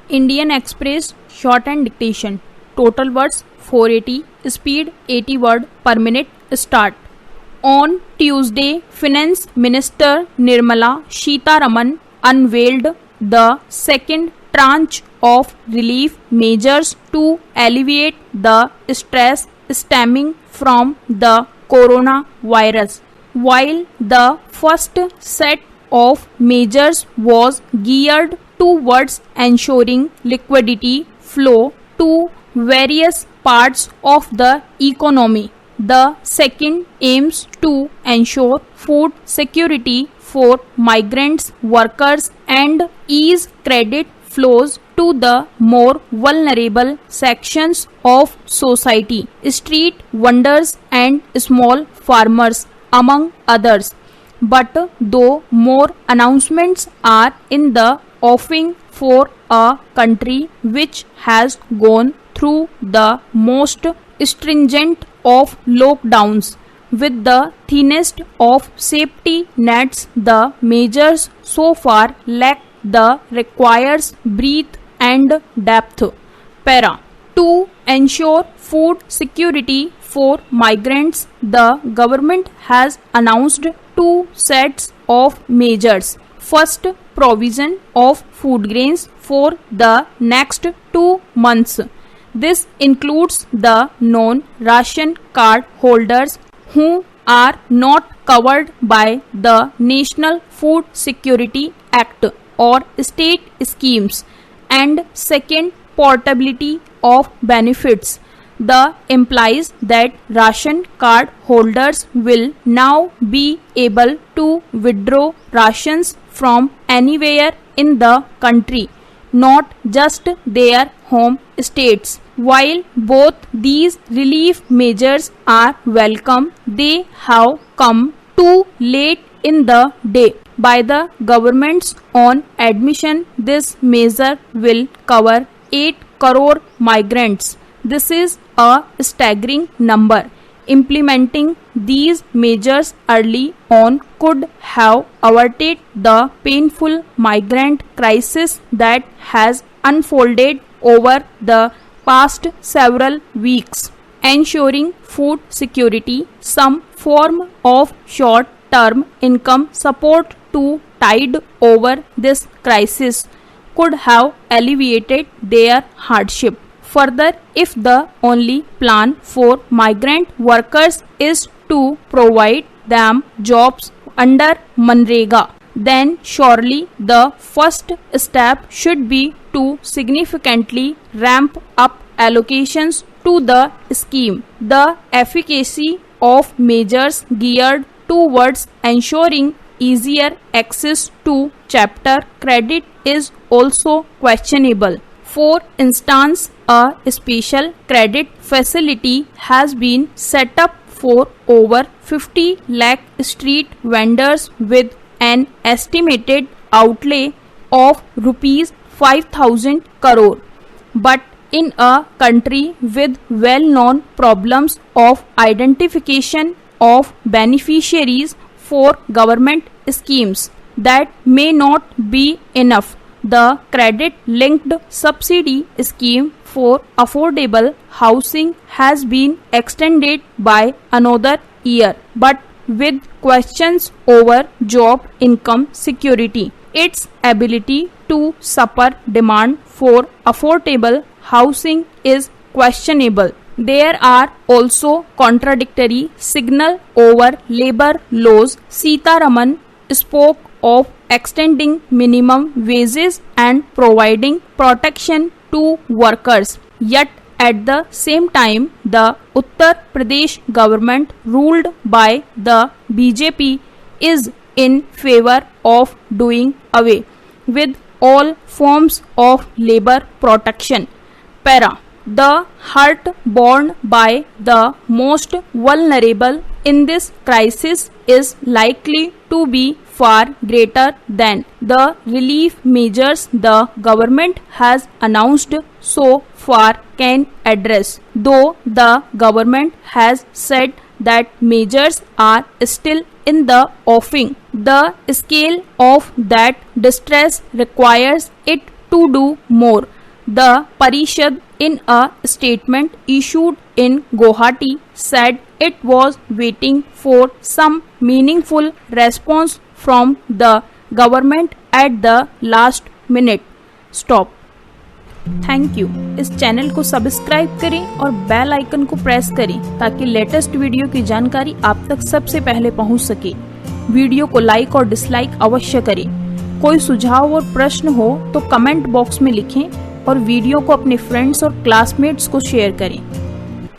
Indian Express short and dictation. Total words 480. Speed 80 word per minute. Start. On Tuesday, Finance Minister Nirmala Sitharaman unveiled the second tranche of relief measures to alleviate the stress stemming from the coronavirus. While the first set of measures was geared towards ensuring liquidity flow to various parts of the economy, the second aims to ensure food security for migrant workers and ease credit flows to the more vulnerable sections of society, street vendors and small farmers, among others. But though more announcements are in the offing for a country which has gone through the most stringent of lockdowns with the thinnest of safety nets, the measures so far lack the required breadth and depth. Para. To ensure food security for migrants, the government has announced two sets of measures. First, provision of food grains for the next 2 months. This includes the non-ration card holders who are not covered by the National Food Security Act or state schemes. And second, portability of benefits. The implies that ration card holders will now be able to withdraw rations from anywhere in the country, not just their home states. While both these relief measures are welcome, they have come too late in the day. By the government's own admission, this measure will cover 8 crore migrants. This is a staggering number. Implementing these measures early on could have averted the painful migrant crisis that has unfolded over the past several weeks. Ensuring food security, some form of short-term income support to tide over this crisis could have alleviated their hardship. Further, if the only plan for migrant workers is to provide them jobs under Manrega, then surely the first step should be to significantly ramp up allocations to the scheme. The efficacy of measures geared towards ensuring easier access to chapter credit is also questionable. For instance, a special credit facility has been set up for over 50 lakh street vendors with an estimated outlay of rupees 5,000 crore. But in a country with well-known problems of identification of beneficiaries for government schemes, that may not be enough. The credit-linked subsidy scheme for affordable housing has been extended by another year, but with questions over job income security, its ability to supply demand for affordable housing is questionable. There are also contradictory signals over labor laws. Sitharaman spoke of extending minimum wages and providing protection to workers. Yet at the same time, the Uttar Pradesh government, ruled by the BJP, is in favor of doing away with all forms of labor protection. Para. The hurt borne by the most vulnerable in this crisis is likely to be far greater than the relief measures the government has announced so far can address. Though the government has said that measures are still in the offing, the scale of that distress requires it to do more. The Parishad, in a statement issued in Guwahati, said it was waiting for some meaningful response from the government at the last minute. Stop. Thank you. इस channel को subscribe करें और bell icon को press करें ताकि latest video की जानकारी आप तक सबसे पहले पहुंच सके। वीडियो को लाइक और डिसलाइक अवश्य करें। कोई सुझाव और प्रश्न हो तो कमेंट बॉक्स में लिखें और वीडियो को अपने फ्रेंड्स और क्लासमेट्स को शेयर करें।